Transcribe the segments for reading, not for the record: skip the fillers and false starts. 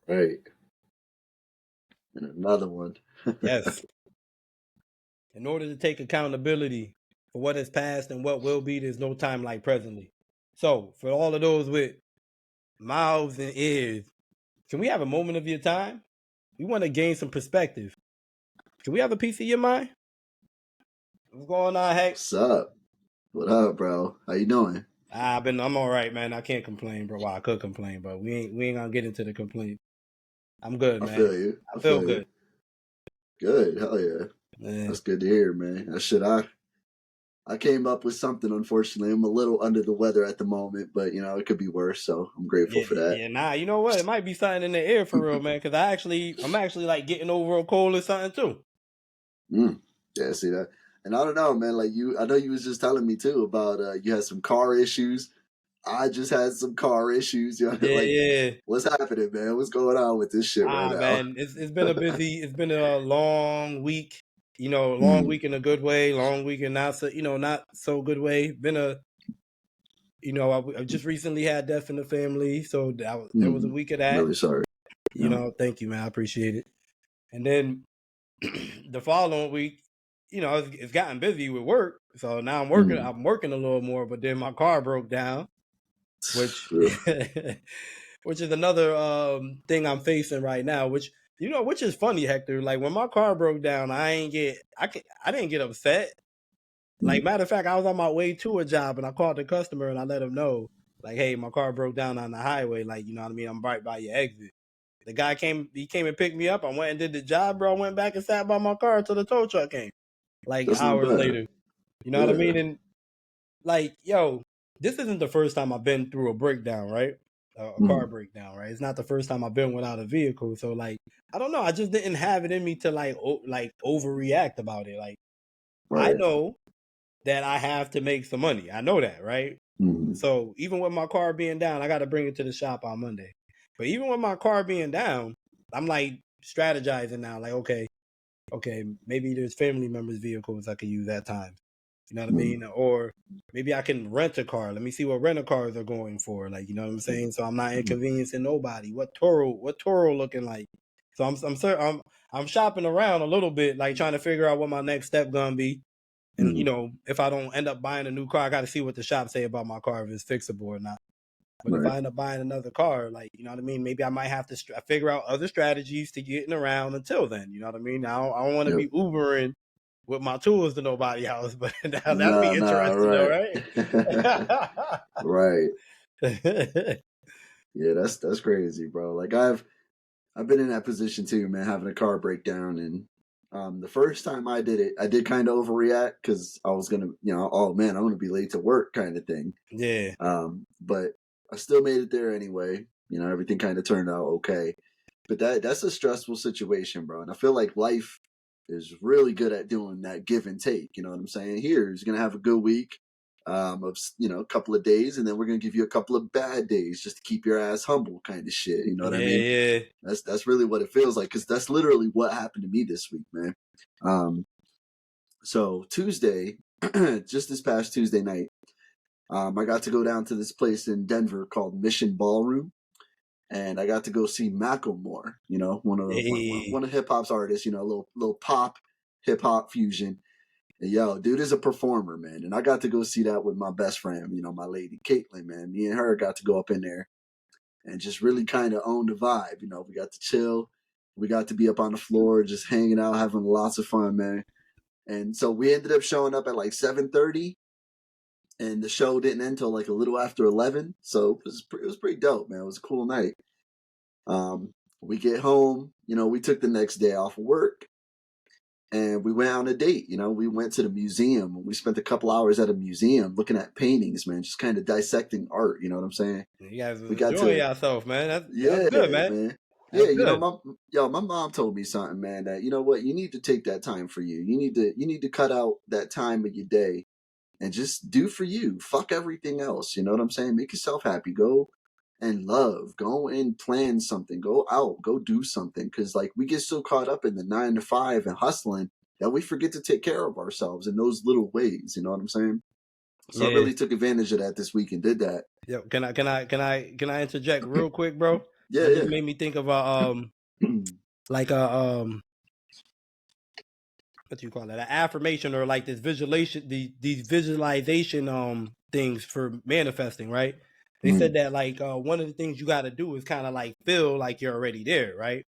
Right. And another one. Yes. In order to take accountability for what is past and what will be, there's no time like presently. So, for all of those with mouths and ears, can we have a moment of your time? We want to gain some perspective. Can we have a piece of your mind? What's going on, Hank? What's up? What up, bro? How you doing? I'm all right, man. I can't complain, bro. Well, I could complain, but we ain't gonna get into the complaint. I'm good, I man. feel you. I I feel feel you. good. Good. Hell yeah. Man. That's good to hear, man. That shit, I came up with something. Unfortunately, I'm a little under the weather at the moment, but it could be worse. So I'm grateful Yeah, for that. yeah, nah, you know what? It might be something in the air for real, man. Cause I'm actually like getting over a cold or something too. Yeah, see that. And I don't know, man. Like I know you was just telling me too about you had some car issues. I just had some car issues. Yeah, Like yeah. what's happening, man? What's going on with this shit right Ah, now? man, it's been a long week. Long Mm, week in a good way, long week in not so good way. I just recently had death in the family, so there was a week of that. really sorry. Yeah. Thank you, man. I appreciate it. And then the following week, it's gotten busy with work, so now I'm working. Mm. I'm working a little more, but then my car broke down, which which is another thing I'm facing right now. Which is funny, Hector. Like when my car broke down, I didn't get upset. Like matter of fact, I was on my way to a job and I called the customer and I let him know, like, hey, my car broke down on the highway. Like, you know what I mean? I'm right by your exit. The guy came and picked me up. I went and did the job, bro. I went back and sat by my car until the tow truck came. Like That's not hours bad. later. You know what I Yeah. mean? And like, yo, this isn't the first time I've been through a breakdown, right? A car breakdown, right? It's not the first time I've been without a vehicle. So like, I don't know. I just didn't have it in me to like overreact about it. Like, I Right. know that I have to make some money. I know that, right? Mm. So even with my car being down, I got to bring it to the shop on Monday. But even with my car being down, I'm like strategizing now. Like, okay, maybe there's family members' vehicles I could use at times. You know what I mean? Or maybe I can rent a car. Let me see what rental cars are going for. Like, you know what I'm saying? So I'm not inconveniencing nobody. What Toro looking like? So I'm shopping around a little bit, like trying to figure out what my next step gonna be. And if I don't end up buying a new car, I got to see what the shop say about my car if it's fixable or not. But if Right. I end up buying another car, like, you know what I mean? Maybe I might have to figure out other strategies to getting around until then. You know what I mean? I don't want to Yep. be Ubering with my tools to nobody else, but that'd be Nah, interesting though, right. right? Right. Yeah, that's crazy, bro. Like I've been in that position too, man, having a car breakdown. And the first time I did it, I did kind of overreact because I was gonna, oh man, I'm gonna be late to work kind of thing. Yeah. But I still made it there anyway. Everything kind of turned out okay. But that's a stressful situation, bro. And I feel like life is really good at doing that give and take. You know what I'm saying? Here, you're gonna have a good week of a couple of days, and then we're gonna give you a couple of bad days just to keep your ass humble, kind of shit. You know what I Yeah, mean? yeah. That's really what it feels like, because that's literally what happened to me this week, man. So Tuesday, just this past Tuesday night, I got to go down to this place in Denver called Mission Ballroom, and I got to go see Macklemore. One of hip hop's artists. A little pop hip hop fusion. And yo, dude is a performer, man. And I got to go see that with my best friend, my lady Caitlin, man. Me and her got to go up in there and just really kind of own the vibe. We got to chill. We got to be up on the floor, just hanging out, having lots of fun, man. And so we ended up showing up at like 7:30, and the show didn't end until like a little after 11. So it was pretty dope, man. It was a cool night. We get home, we took the next day off of work, and we went on a date. We went to the museum. We spent a couple hours at a museum looking at paintings, man, just kind of dissecting art. You know what I'm saying? You guys was We got enjoying to, yourself, man. That's yeah, good, man. man. That's Yeah, good. my mom told me something, man, that you know what, you need to take that time for you. You need to cut out that time of your day and just do for you. Fuck everything else. You know what I'm saying? Make yourself happy. Go and love. Go and plan something. Go out. Go do something. Because like we get so caught up in the 9 to 5 and hustling that we forget to take care of ourselves in those little ways. You know what I'm saying? So I Yeah. really took advantage of that this week and did that. Yo, can I interject real quick, bro? Yeah, That just yeah. made me think of a like a what do you call it? An affirmation or like this visualization, these visualization things for manifesting, right? They said that like one of the things you got to do is kind of like feel like you're already there, right?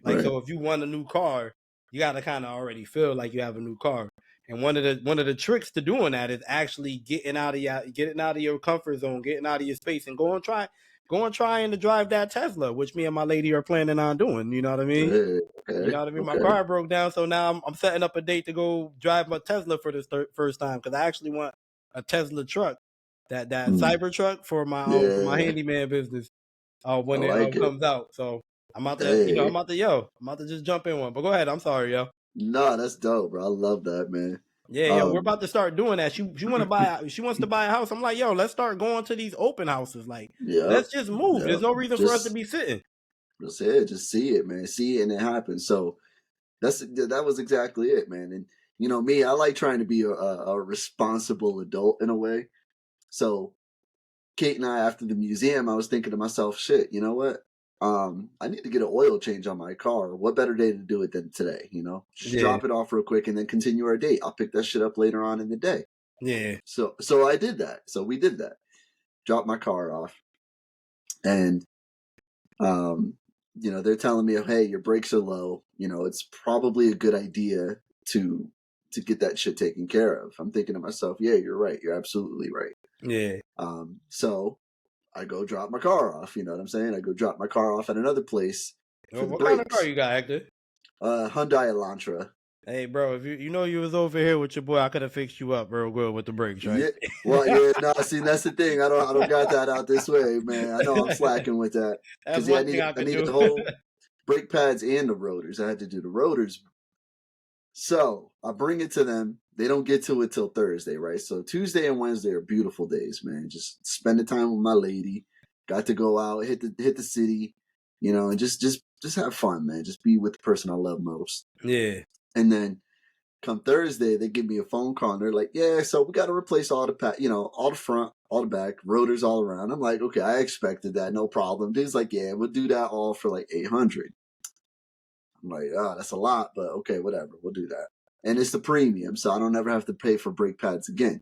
Like Right. so, if you want a new car, you got to kind of already feel like you have a new car. And one of the tricks to doing that is actually getting out of your comfort zone, getting out of your space, and going trying to drive that Tesla, which me and my lady are planning on doing. You know what I mean? Hey, You okay. know what I mean? My Okay. car broke down, so now I'm setting up a date to go drive my Tesla for this first time because I actually want a Tesla truck, that Mm. cyber truck for my Yeah, handyman business I when it like it. comes out. So I'm about to, Hey, I'm about to just jump in one. But go ahead. I'm sorry, yo. no, that's dope, bro. I love that, man. Yeah, yo, we're Um, about to start doing that. She wants to buy a house. I'm like, yo, let's start going to these open houses. Like, yep, let's just move. There's yep. no reason for us to Just, be sitting. just it. Just see it, man. See it, and it happens. So that was exactly it, man. And me, I like trying to be a responsible adult in a way. So Kate and I, after the museum, I was thinking to myself, shit, you know what? I need to get an oil change on my car. What better day to do it than today? Just Yeah, drop it off real quick and then continue our date. I'll pick that shit up later on in the day. yeah, So I did that. So we did that. Dropped my car off, and um, they're telling me, hey, your brakes are low. It's probably a good idea to get that shit taken care of. I'm thinking to myself, yeah, you're right. You're absolutely right. yeah. So I go drop my car off. You know what I'm saying? I go drop my car off at another place for Well, the what kind of car brakes. you got, Hector? Hyundai Elantra. Hey, bro, if you know you was over here with your boy, I could have fixed you up real good with the brakes, right? Yeah. Well, yeah. No, see, that's the thing. I don't got that out this way, man. I know I'm slacking with that That's because yeah, one thing I I could need the do. whole brake pads and the rotors. I had to do the rotors. So I bring it to them. They don't get to it till Thursday, right? So Tuesday and Wednesday are beautiful days, man. Just spending time with my lady. Got to go out, hit the city, and just have fun, man. Just be with the person I love most. Yeah, And then come Thursday, they give me a phone call and they're like, "Yeah, so we got to replace all all the front, all the back, rotors all around." I'm like, "Okay, I expected that, no problem." Dude's like, "Yeah, we'll do that all for like 800." I'm like, "Oh, that's a lot, but okay, whatever, we'll do that." And it's the premium, so I don't ever have to pay for brake pads again.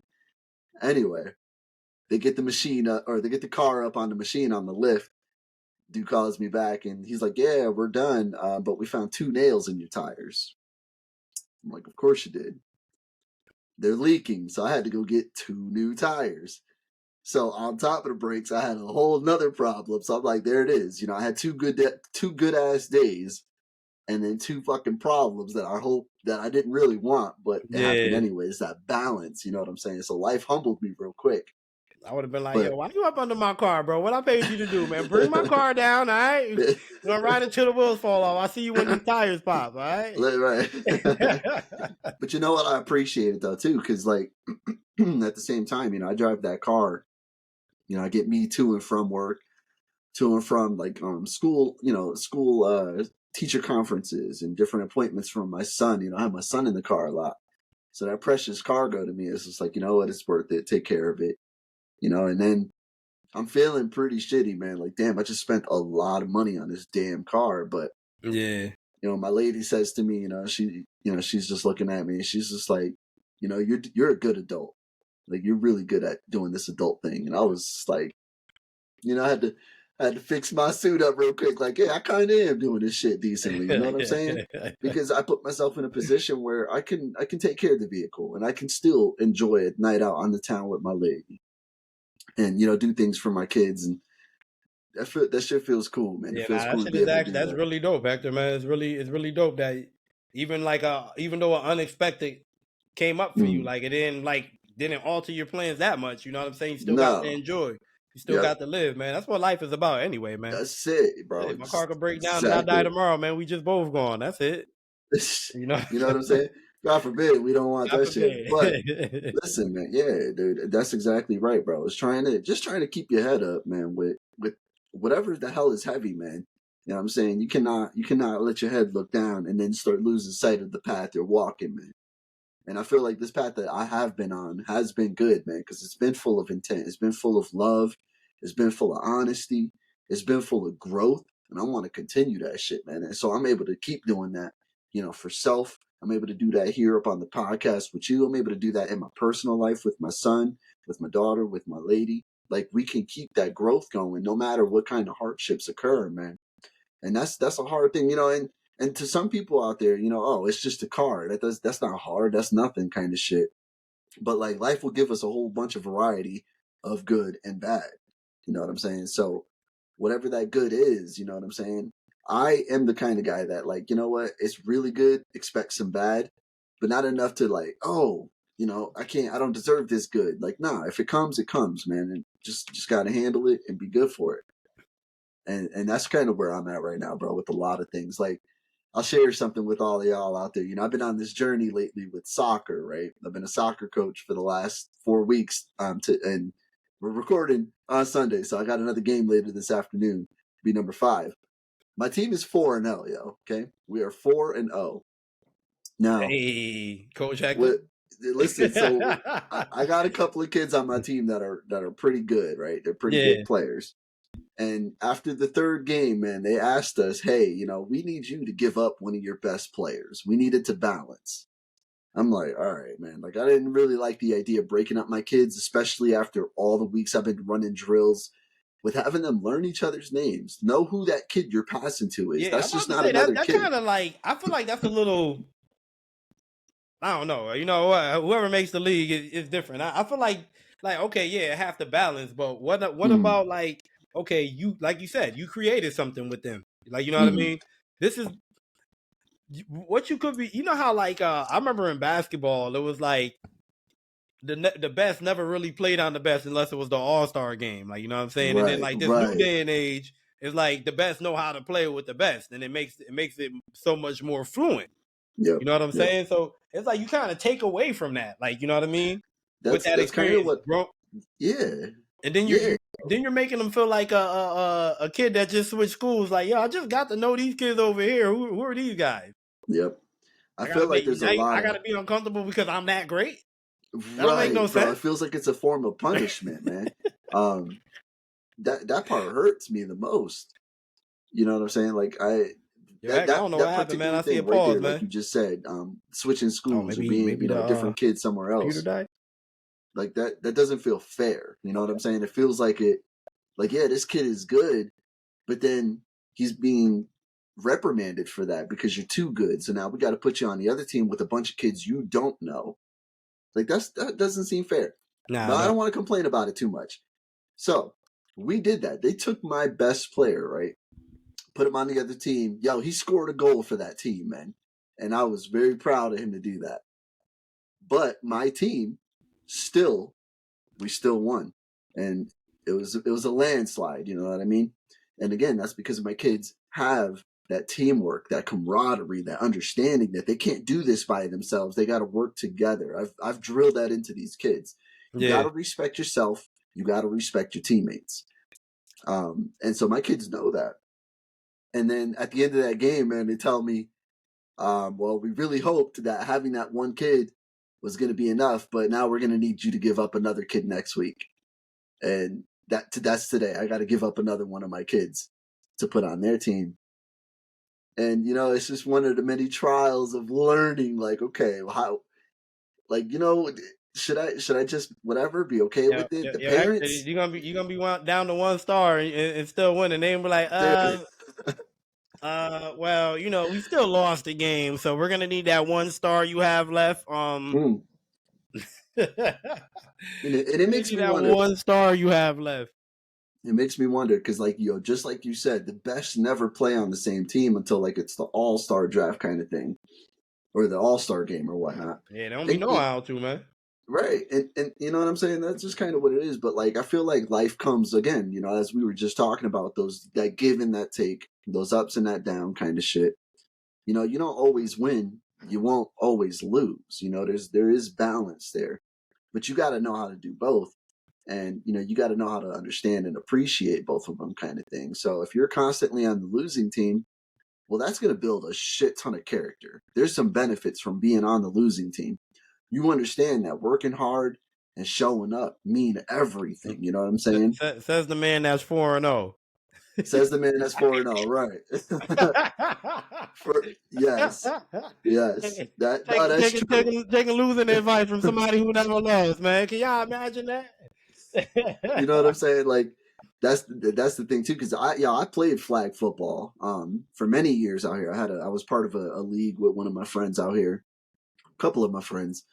Anyway, they get the machine or they get the car up on the machine on the lift. Dude calls me back and he's like, "Yeah, we're done, but we found 2 nails in your tires." I'm like, "Of course you did. They're leaking, so I had to go get 2 new tires." So on top of the brakes, I had a whole nother problem. So I'm like, there it is. I had two good ass days, and then two fucking problems that I hope that I didn't really want, but it happened yeah. anyways. That balance, you know what I'm saying? So life humbled me real quick. I would have been like, yo, But why you up under my car, bro? What I paid you to do, man? Bring my car down, all right? You're gonna ride until the wheels fall off. I see you when them tires pop, all right? right. But you know what? I appreciate it though too, because like at the same time, I drive that car. I get me to and from work, to and from like school, school teacher conferences and different appointments from my son. I have my son in the car a lot. So that precious cargo to me is just like, you know what, it's worth it. Take care of it. And then I'm feeling pretty shitty, man. Like, damn, I just spent a lot of money on this damn car. But, Yeah, my lady says to me, she's just looking at me and she's just like, you're a good adult. Like, you're really good at doing this adult thing. And I was like, I had to fix my suit up real quick. Like, yeah, I kind of am doing this shit decently. You know what I'm saying? Because I put myself in a position where I can take care of the vehicle and I can still enjoy a night out on the town with my lady, and do things for my kids, and that shit feels cool, man. It yeah. feels Nah, that cool to shit be is able to actually do that's that. really dope, Hector, man. It's really dope that even though an unexpected came up for you, Mm. like it didn't alter your plans that much. You know what I'm saying? You still got to No, enjoy. You still yep, got to live, man. That's what life is about, anyway, man. that's it, bro. Hey, my car could break down and I die Exactly. tomorrow, man. We just both gone. That's it. You know, You know what I'm saying? God forbid we don't want God that shit. But forbid. listen, man, yeah, dude, that's exactly right, bro. It's trying to keep your head up, man, with whatever the hell is heavy, man. You know what I'm saying? You cannot let your head look down and then start losing sight of the path you're walking, man. And I feel like this path that I have been on has been good, man, because it's been full of intent. It's been full of love. It's been full of honesty. It's been full of growth. and I want to continue that shit, man. And so I'm able to keep doing that, for self. I'm able to do that here up on the podcast with you. I'm able to do that in my personal life with my son, with my daughter, with my lady. Like, we can keep that growth going no matter what kind of hardships occur, man. And that's a hard thing, and to some people out there, oh, it's just a car. That's not hard. That's nothing kind of shit. But like, life will give us a whole bunch of variety of good and bad. You know what I'm saying? So whatever that good is, you know what I'm saying? I am the kind of guy that, like, you know what? It's really good. Expect some bad, but not enough to like, oh, I don't deserve this good. Like, nah, if it comes, it comes, man. And just got to handle it and be good for it. And that's kind of where I'm at right now, bro, with a lot of things. Like, I'll share something with all of y'all out there. I've been on this journey lately with soccer, right? I've been a soccer coach for the last 4 weeks. And we're recording on Sunday, so I got another game later this afternoon, be number 5. My team is 4-0, yo. Okay, we are 4-0 now. Hey, Coach Hector. Listen, so I got a couple of kids on my team that are pretty good, right? They're pretty good players. And after the 3rd game, man, they asked us, hey, we need you to give up one of your best players. We need it to balance. I'm like, all right, man. Like, I didn't really like the idea of breaking up my kids, especially after all the weeks I've been running drills with having them learn each other's names, know who that kid you're passing to is. Yeah, That's I'm just about to not say another that kid. kind of like, I feel like that's a little, I don't know. You know what? Whoever makes the league is different. I feel like okay, yeah, have to balance, but what about like, okay, you, like you said, you created something with them. Like, you know what I mean? This is what you could be. You know how like I remember in basketball, it was like the best never really played on the best unless it was the All-Star game. Like, you know what I'm saying? And then like this new day and age, it's like the best know how to play with the best, and it makes it so much more fluent. Yep, you know what I'm saying? So it's like you kind of take away from that, like, you know what I mean? With that that's kind of experience, what. bro. Yeah, And then you're making them feel like a kid that just switched schools. Like, yo, I just got to know these kids over here. Who are these guys? Yep. I gotta feel like be there's a lot I of. gotta be uncomfortable because I'm that great. That don't make Right, no bro. It sense. feels like it's a form of punishment, man. That part hurts me the most. You know what I'm saying? Like, Yo, that heck, I that don't know what that happened, man. particular I see a thing right pause, there, like man. you just said, switching Oh, schools or maybe being, the a different kid somewhere computer else. died. Like, that doesn't feel fair. You know what I'm saying? It feels like yeah, this kid is good, but then he's being reprimanded for that because you're too good. So now we got to put you on the other team with a bunch of kids you don't know. Like, that doesn't seem fair. Nah, But I no. don't want to complain about it too much. So we did that. They took my best player, right? Put him on the other team. Yo, he scored a goal for that team, man. And I was very proud of him to do that. But my team we still won. And it was a landslide, you know what I mean? And again, that's because my kids have that teamwork, that camaraderie, that understanding that they can't do this by themselves. They got to work together. I've drilled that into these kids. You got to respect yourself. You got to respect your teammates. And so my kids know that. And then at the end of that game, man, they tell me, well, we really hoped that having that one kid was going to be enough, but now we're going to need you to give up another kid next week. And that's today. I got to give up another one of my kids to put on their team. And, it's just one of the many trials of learning, like, okay, how, like, should I just whatever be okay with it? The Hector, parents, you're gonna be down to 1 star and still winning. They be like, well, we still lost the game, so we're gonna need that 1 star you have left. and it We're gonna makes need me that wonder. 1 star you have left. It makes me wonder because, like, just like you said, the best never play on the same team until like it's the All-Star draft kind of thing, or the All-Star game or whatnot. Yeah, they don't be And know how to, man. right, and you know what I'm saying? That's just kind of what it is. But like, I feel like life comes again, as we were just talking about, that give and that take, those ups and that down kind of shit. You don't always win. You won't always lose. There is balance there, but you got to know how to do both. And, you got to know how to understand and appreciate both of them kind of thing. So if you're constantly on the losing team, well, that's going to build a shit ton of character. There's some benefits from being on the losing team. You understand that working hard and showing up mean everything. You know what I'm saying? Says the man that's 4-0. Says the man that's 4-0, right? Yes, yes. That's true. Taking losing advice from somebody who never lost, man. Can y'all imagine that? You know what I'm saying? Like that's the thing too, because I played flag football for many years out here. I was part of a league with one of my friends out here, a couple of my friends,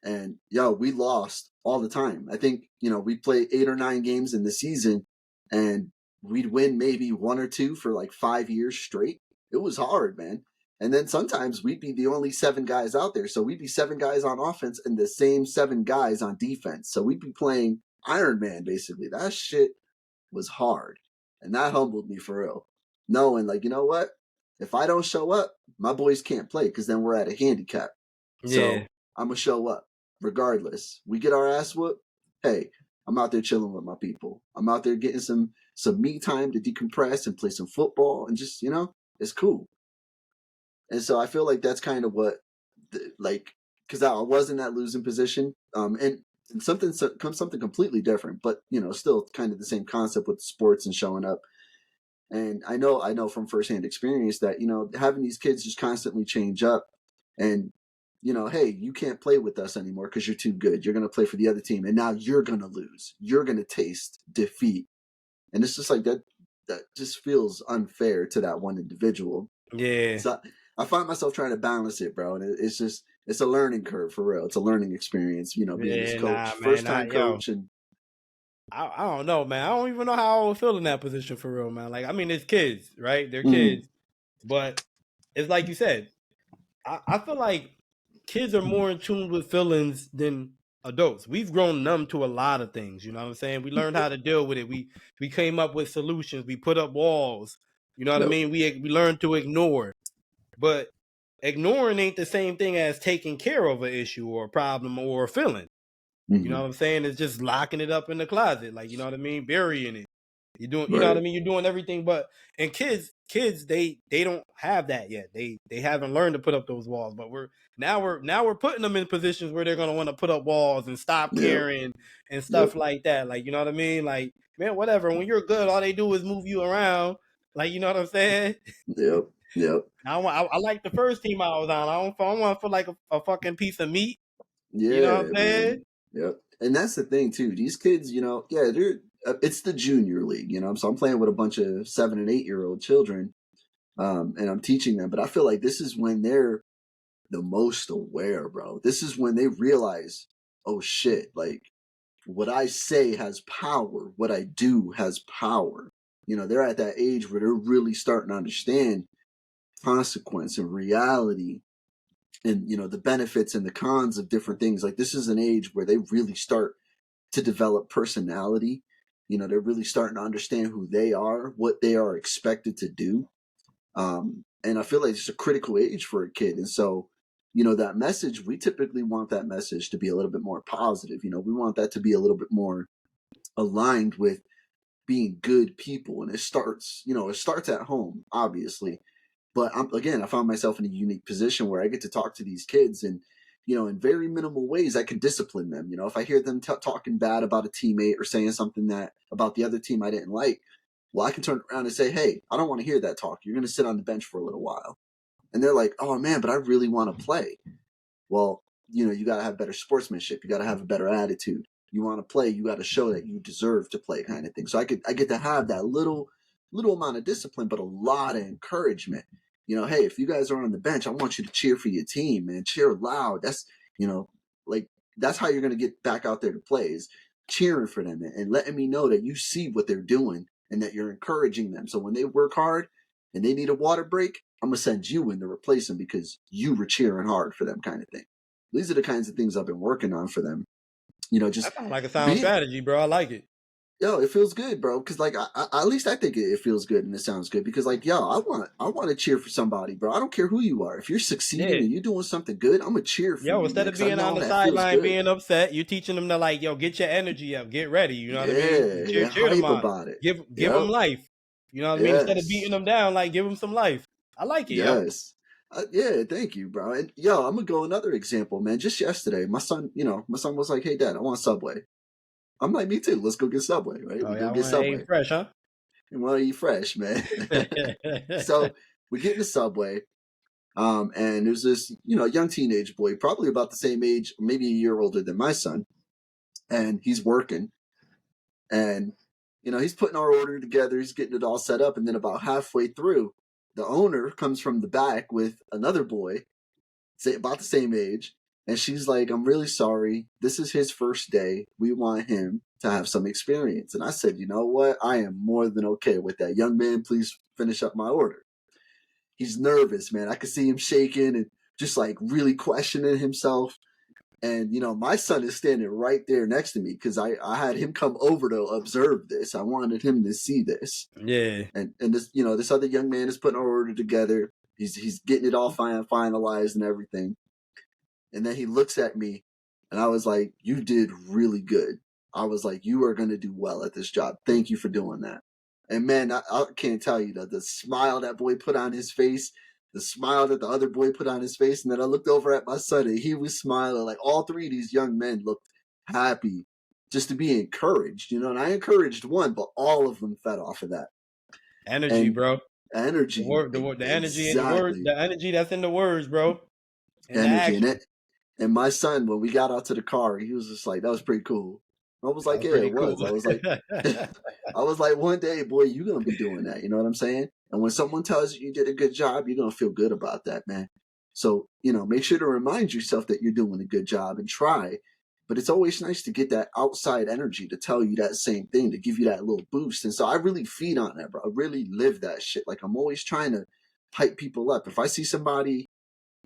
and we lost all the time. I think we'd play 8 or 9 games in the season, and we'd win maybe one or two for like 5 years straight. It was hard, man. And then sometimes we'd be the only 7 guys out there, so we'd be 7 guys on offense and the same 7 guys on defense. So we'd be playing Iron Man basically. That shit was hard, and that humbled me for real. Knowing like, you know what? If I don't show up, my boys can't play because then we're at a handicap. Yeah. So I'm gonna show up regardless. We get our ass whooped. Hey, I'm out there chilling with my people. I'm out there getting some me time to decompress and play some football and just it's cool. And so I feel like that's kind of what because I was in that losing position. And something completely different, but still kind of the same concept with sports and showing up. And I know from firsthand experience that having these kids just constantly change up, and hey, you can't play with us anymore because you're too good. You're going to play for the other team, and now you're going to lose. You're going to taste defeat, and it's just like that. That just feels unfair to that one individual. Yeah. So I find myself trying to balance it, bro, and it's a learning curve for real. It's a learning experience, being this coach, first time coach, and I don't know, man. I don't even know how I would feel in that position for real, man. Like, I mean, it's kids, right? They're kids, but it's like you said. I feel like kids are more in tune with feelings than adults. We've grown numb to a lot of things. You know what I'm saying? We learned how to deal with it. We came up with solutions. We put up walls. You know what I mean? We learned to ignore, but ignoring ain't the same thing as taking care of an issue or a problem or a feeling. You know what I'm saying? It's just locking it up in the closet, like, you know what I mean, burying it. You're doing, you know what I mean. You're doing everything, but and kids, they don't have that yet. They haven't learned to put up those walls. But we're putting them in positions where they're gonna want to put up walls and stop caring and stuff like that. Like, you know what I mean? Like, man, whatever. When you're good, all they do is move you around. Like, you know what I'm saying? Yep. I like the first team I was on. I don't want to feel like a fucking piece of meat. Yeah, you know what I'm saying? Man. Yep. And that's the thing too. These kids, they're it's the junior league, so I'm playing with a bunch of 7 and 8-year-old children, and I'm teaching them. But I feel like this is when they're the most aware, bro. This is when they realize, oh shit, like what I say has power. What I do has power. They're at that age where they're really starting to understand consequence and reality, and the benefits and the cons of different things. Like, this is an age where they really start to develop personality. They're really starting to understand who they are, what they are expected to do. And I feel like it's a critical age for a kid. And so, that message, we typically want that message to be a little bit more positive. We want that to be a little bit more aligned with being good people. And it starts at home, obviously. But I found myself in a unique position where I get to talk to these kids, and in very minimal ways, I can discipline them. If I hear them talking bad about a teammate or saying something that about the other team I didn't like, well, I can turn around and say, hey, I don't want to hear that talk. You're going to sit on the bench for a little while. And they're like, oh man, but I really want to play. Well, you got to have better sportsmanship. You got to have a better attitude. You want to play, you got to show that you deserve to play, kind of thing. So I get to have that little amount of discipline, but a lot of encouragement. Hey, if you guys are on the bench, I want you to cheer for your team, man. Cheer loud. That's, like, that's how you're going to get back out there to play, is cheering for them and letting me know that you see what they're doing and that you're encouraging them. So when they work hard and they need a water break, I'm going to send you in to replace them because you were cheering hard for them, kind of thing. These are the kinds of things I've been working on for them. Just that sounds like a sound strategy, bro. I like it. Yo, it feels good, bro. Because like, at least I think it feels good and it sounds good. Because like, yo, I want to cheer for somebody, bro. I don't care who you are. If you're succeeding and you're doing something good, I'm gonna cheer for you. Yo, instead of being on the sideline being upset, you're teaching them to, like, yo, get your energy up, get ready. You know what I mean? Cheer them on. About it. Give them life. You know what I mean? Instead of beating them down, like, give them some life. I like it. Yes. Yeah, thank you, bro. And yo, I'm gonna go another example, man. Just yesterday, my son was like, "Hey, Dad, I want Subway." I'm like, "Me too. Let's go get Subway, right? Oh, We yeah, go get Subway." Ain't fresh, huh? You want to eat fresh, man. So we get in the subway. And there's this, young teenage boy, probably about the same age, maybe a year older than my son. And he's working. And, he's putting our order together. He's getting it all set up. And then about halfway through, the owner comes from the back with another boy, say about the same age. And she's like, I'm really sorry. This is his first day. We want him to have some experience. And I said, you know what? I am more than okay with that. Young man, please finish up my order. He's nervous, man. I could see him shaking and just like really questioning himself. And, my son is standing right there next to me because I had him come over to observe this. I wanted him to see this. Yeah. And this, this other young man is putting our order together. He's getting it all finalized and everything. And then he looks at me and I was like, you did really good. I was like, you are going to do well at this job. Thank you for doing that. And man, I can't tell you the smile that boy put on his face, the smile that the other boy put on his face. And then I looked over at my son and he was smiling. Like all three of these young men looked happy just to be encouraged, and I encouraged one, but all of them fed off of that. Energy, bro. Energy. The energy in the word, the energy that's in the words, bro. And energy. And my son, when we got out to the car, he was just like, that was pretty cool. I was like, yeah, it was. Cool. I was like, I was like, one day, boy, you're going to be doing that. You know what I'm saying? And when someone tells you did a good job, you're going to feel good about that, man. So, make sure to remind yourself that you're doing a good job and try. But it's always nice to get that outside energy to tell you that same thing, to give you that little boost. And so I really feed on that, bro. I really live that shit. Like I'm always trying to hype people up. If I see somebody,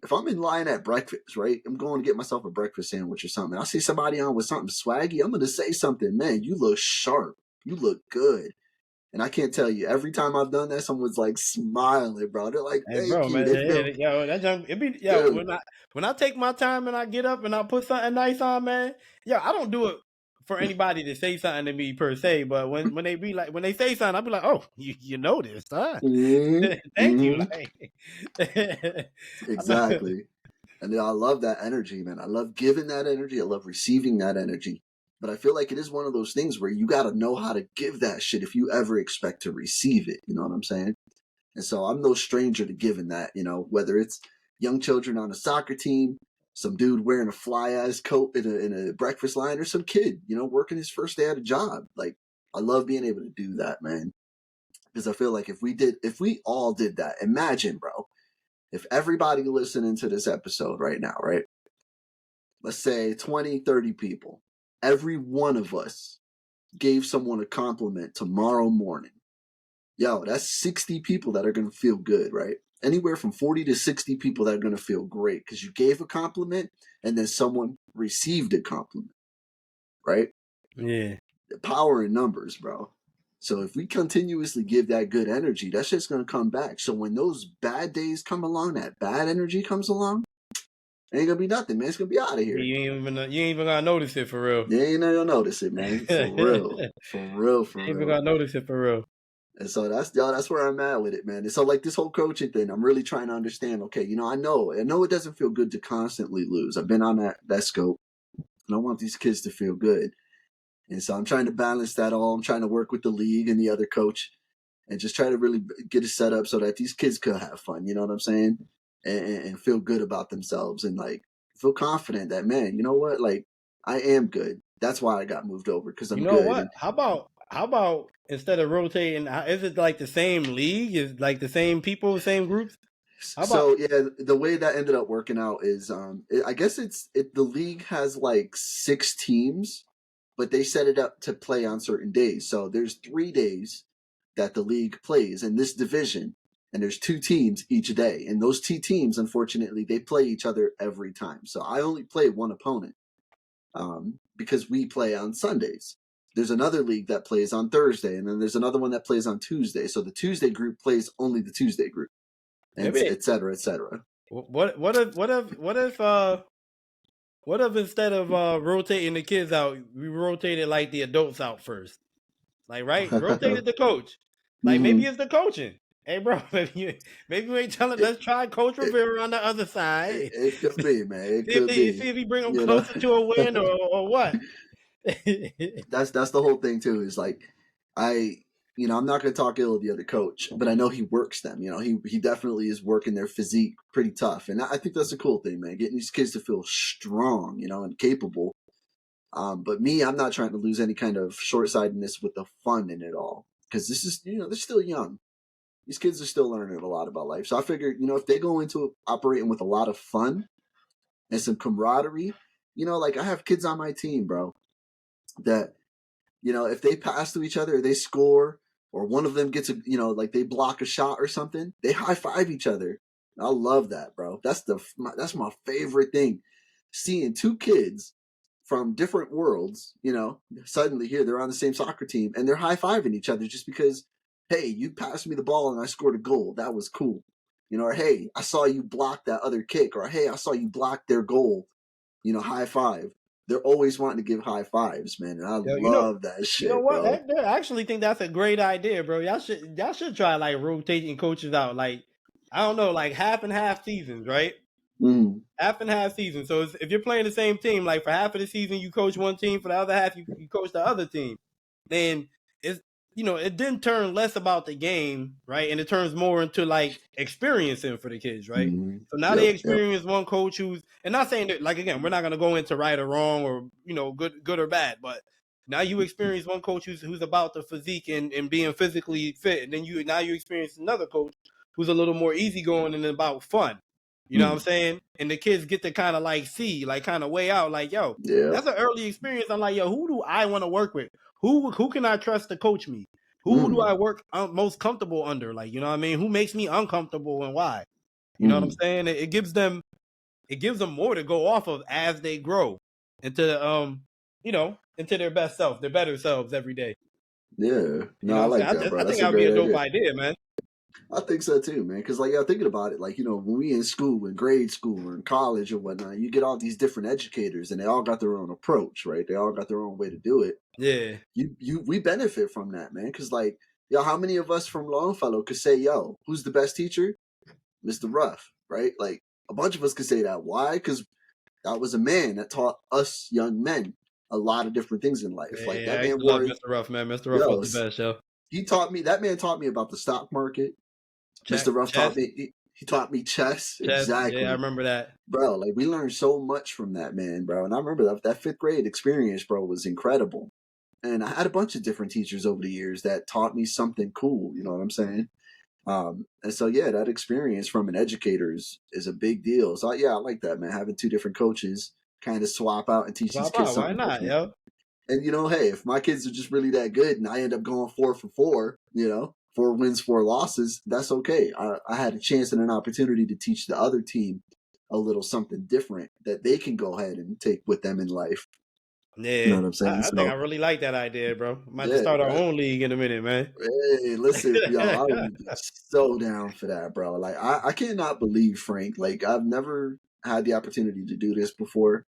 if I'm in line at breakfast, right, I'm going to get myself a breakfast sandwich or something. I see somebody on with something swaggy, I'm going to say something. Man, you look sharp. You look good. And I can't tell you, every time I've done that, someone's like smiling, bro. They're like, thank you. Man, when I take my time and I get up and I put something nice on, man, I don't do it for anybody to say something to me per se, but when they be like, when they say something, I'll be like, oh, you know this, huh? Mm-hmm. Thank you. Like, exactly. And I love that energy, man. I love giving that energy. I love receiving that energy. But I feel like it is one of those things where you got to know how to give that shit if you ever expect to receive it. You know what I'm saying? And so I'm no stranger to giving that, whether it's young children on a soccer team, some dude wearing a fly ass coat in a breakfast line, or some kid, working his first day at a job. Like, I love being able to do that, man. Because I feel like if we all did that, imagine, bro, if everybody listening to this episode right now, right? Let's say 20, 30 people, every one of us gave someone a compliment tomorrow morning. Yo, that's 60 people that are going to feel good, right? Anywhere from 40 to 60 people that are going to feel great because you gave a compliment and then someone received a compliment, right? Yeah. The power in numbers, bro. So if we continuously give that good energy, that's just going to come back. So when those bad days come along, that bad energy comes along, ain't going to be nothing, man. It's going to be out of here. You ain't even going to notice it for real. You ain't going to notice it, man. For real. For real, for real. You ain't even going to notice it for real. And so that's where I'm at with it, man. And so like this whole coaching thing, I'm really trying to understand, okay, I know it doesn't feel good to constantly lose. I've been on that scope and I want these kids to feel good. And so I'm trying to balance that all. I'm trying to work with the league and the other coach and just try to really get it set up so that these kids could have fun, you know what I'm saying? And feel good about themselves and like feel confident that, man, you know what? Like I am good. That's why I got moved over because I'm good. You know what? How about instead of rotating, is it like the same league? Is like the same people, same groups? So yeah, the way that ended up working out is, I guess the league has like 6 teams, but they set it up to play on certain days. So there's 3 days that the league plays in this division, and there's 2 teams each day. And those 2 teams, unfortunately, they play each other every time. So I only play one opponent, because we play on Sundays. There's another league that plays on Thursday, and then there's another one that plays on Tuesday. So the Tuesday group plays only the Tuesday group. And et cetera, et cetera. What if instead of rotating the kids out, we rotated like the adults out first? Like, right? Rotated the coach. Like, maybe it's the coaching. Hey, bro, maybe you ain't telling. Let's try Coach Rivera on the other side. It could be, man. It see could be. See if he bring them closer to a win or what. That's the whole thing too. Is like, I'm not going to talk ill of the other coach, but I know he works them. He definitely is working their physique pretty tough, and I think that's a cool thing, man. Getting these kids to feel strong, and capable. But me, I'm not trying to lose any kind of short-sightedness with the fun in it all, because this is, they're still young. These kids are still learning a lot about life. So I figure, if they go into it operating with a lot of fun and some camaraderie, like I have kids on my team, bro, that, if they pass to each other, they score, or one of them gets like they block a shot or something, they high five each other. I love that, bro. That's my favorite thing. Seeing two kids from different worlds, suddenly here they're on the same soccer team and they're high fiving each other just because, hey, you passed me the ball and I scored a goal. That was cool. Or hey, I saw you block that other kick, or hey, I saw you block their goal. High five. They're always wanting to give high fives, man, and I Yo, love that you know shit, what? bro. I actually think that's a great idea, bro. Y'all should try like rotating coaches out. Like, I don't know, like half and half seasons, right? Mm, Half and half season. So if you're playing the same team, like for half of the season you coach one team, for the other half you coach the other team, then it's it didn't turn less about the game, right? And it turns more into like experiencing for the kids, right? mm, So now they yep, yep. experience one coach who's, and not saying that, like, again, we're not gonna go into right or wrong or good or bad, but now you experience one coach who's about the physique and being physically fit, and then you experience another coach who's a little more easygoing and about fun. You know what I'm Mm, saying? And the kids get to kind of like see, like kind of weigh out, like, yo, yeah. that's an early experience. I'm like, yo, who do I want to work with? Who can I trust to coach me? Who do Mm, I work most comfortable under? Like, you know what I mean? Who makes me uncomfortable and why? You know what I'm mm, saying? It gives them more to go off of as they grow into into their best self, their better selves every day. yeah. You No, know I what I'm like saying? that, bro. I think That's a that would be great a dope idea. idea, man. I think so too, man. Because like, thinking about it, like when we in school, in grade school or in college or whatnot, you get all these different educators, and they all got their own approach, right? They all got their own way to do it. Yeah. We benefit from that, man. Because like, yo, how many of us from Longfellow could say, yo, who's the best teacher? Mr. Ruff, right? Like a bunch of us could say that. Why? Because that was a man that taught us young men a lot of different things in life. Like Yeah, that I used man to love wore, Mr. Ruff, man. Mr. Ruff was yo, the best, yo. that man taught me about the stock market. Check Mr. Ruff taught chess, me, he taught me chess. chess. Yeah, I Exactly. remember that. Bro, like we learned so much from that man, bro. And I remember that fifth grade experience, bro, was incredible. And I had a bunch of different teachers over the years that taught me something cool. You know what I'm saying? And so yeah, that experience from an educator is a big deal. So yeah, I like that, man. Having two different coaches kind of swap out and teach these kids Papa, why something not, different. yo? And hey, if my kids are just really that good and I end up going 4 for 4, 4 wins, 4 losses, that's okay. I had a chance and an opportunity to teach the other team a little something different that they can go ahead and take with them in life. You know Yeah, what I'm saying? I think I So really like that idea, bro. Might have to yeah, start our own league in a minute, man. hey, listen, yo, I would be so down for that, bro. Like, I cannot believe, Frank. Like, I've never had the opportunity to do this before,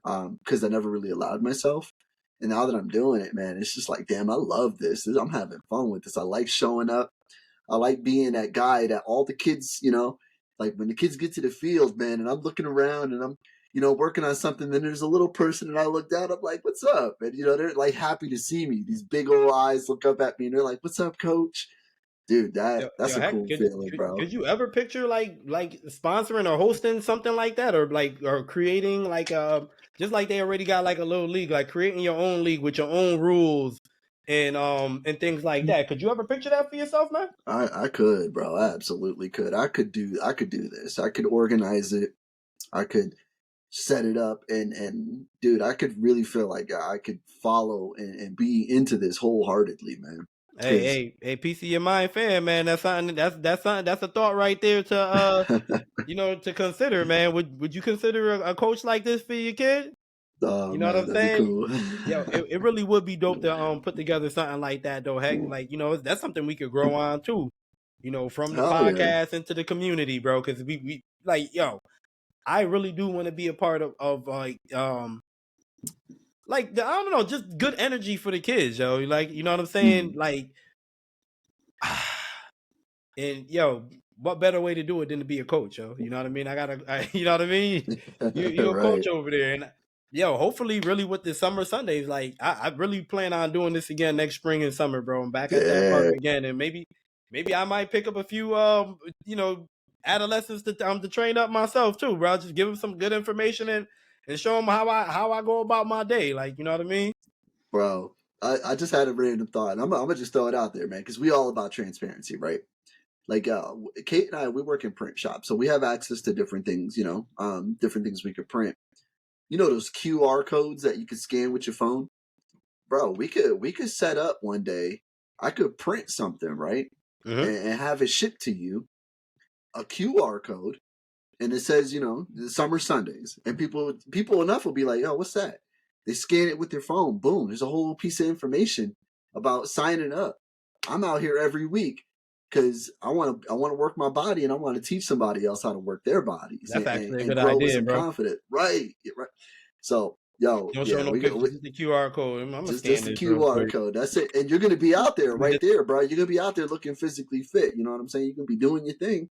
because I never really allowed myself. And now that I'm doing it, man, it's just like, damn, I love this. I'm having fun with this. I like showing up. I like being that guy that all the kids, like when the kids get to the field, man, and I'm looking around and I'm, working on something, then there's a little person and I look down, I'm like, what's up? And, they're like happy to see me. These big old eyes look up at me and they're like, what's up, coach? Dude, that's a Heck, cool feeling, could bro. you ever picture like sponsoring or hosting something like that, or creating like just like they already got like a little league, like creating your own league with your own rules and things like that? Could you ever picture that for yourself, man? I could, bro. I absolutely could. I could do this. I could organize it. I could set it up and dude, I could really feel like I could follow and be into this wholeheartedly, man. Because Piece of your mind, fan, man. That's something. That's something. That's a thought right there to to consider, man. Would you consider a coach like this for your kid? oh You know what man, I'm that'd be saying? cool. Yo, it really would be dope to put together something like that though. Heck, like that's something we could grow on too. From the Hell yeah. podcast into the community, bro. Because we like I really do want to be a part of like I don't know, just good energy for the kids, yo. Like you know what I'm saying? Mm. Like and what better way to do it than to be a coach, yo? You know what I mean? You know what I mean? You a coach Right. over there, and yo, hopefully, really with the summer Sundays, like I really plan on doing this again next spring and summer, bro. I'm back at that park Yeah, again, and maybe I might pick up a few, you know, adolescents to train up myself too, bro. Just give them some good information and show them how I go about my day, like you know what I mean. bro. I just had a random thought, and I'm gonna just throw it out there, man, because we all about transparency, right? Like Kate and I, we work in print shops, so we have access to different things, different things we could print. You know those QR codes that you could scan with your phone, bro. We could set up one day. I could print something, right, Mm-hmm. and have it shipped to you, a QR code, and it says, the summer Sundays, and people enough will be like, "Yo, what's that?" They scan it with their phone. Boom, there's a whole piece of information about signing up. I'm out here every week because I want to work my body, and I want to teach somebody else how to work their bodies That's and, actually and, a and good grow with idea, some bro. confidence. Right, yeah, right. So, yo, Don't show yeah, no pictures, just the QR code. I'm gonna scan just the this real QR quick. code. That's it. And you're gonna be out there right there, bro. You're gonna be out there looking physically fit. You know what I'm saying? You're gonna be doing your thing.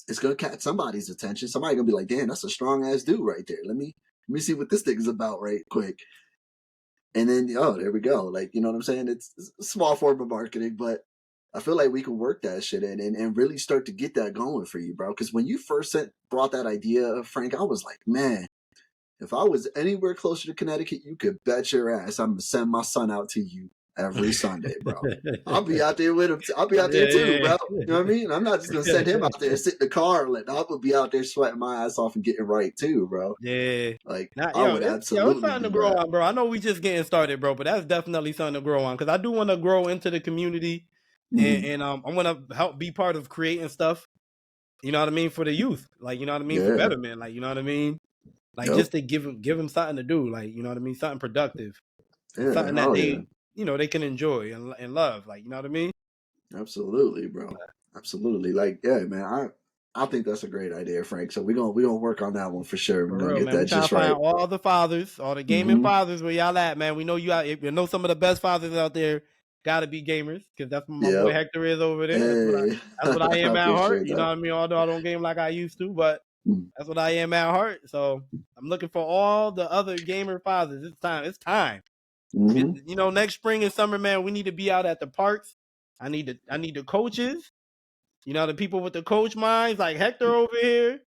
It's gonna catch somebody's attention. Somebody gonna be like, "Damn, that's a strong ass dude right there. Let me see what this thing is about right quick." And then, oh, there we go. Like, you know what I'm saying? It's a small form of marketing, but I feel like we can work that shit in and really start to get that going for you, bro. Because when you first brought that idea, Frank, I was like, man, if I was anywhere closer to Connecticut, you could bet your ass I'm gonna send my son out to you every Sunday, bro. I'll be out there with him. I'll be out there too, Yeah, bro. You know what I mean? I'm not just gonna send him out there and sit in the car and I will be out there sweating my ass off and getting right too, bro. yeah. Like Nah, I would it's absolutely something to do grow that. on, bro. I know we just getting started, bro, but that's definitely something to grow on because I do want to grow into the community, Mm-hmm. and I want to help be part of creating stuff. You know what I mean for the youth, like you know what I mean for Yeah. betterment, like you know what I mean, like Yep. just to give them something to do, like you know what I mean, something productive and Yeah. something that Hell yeah. they can enjoy and love, like you know what I mean. Absolutely, bro. Absolutely. Like, yeah, man. I think that's a great idea, Frank. So we're gonna work on that one for sure. We're For gonna real, get man. We that trying just to find right. all the fathers, all the gaming Mm-hmm. fathers where y'all at, man. We know you out. You know some of the best fathers out there gotta be gamers because that's what my boy Yep. Hector is over there. Hey, That's what I I am at heart. appreciate You know that. what I mean? Although I don't game like I used to, but Mm. that's what I am at heart. So I'm looking for all the other gamer fathers. It's time. It's time. Mm-hmm. You know, next spring and summer, man, we need to be out at the parks. I need the coaches. You know, the people with the coach minds, like Hector over here.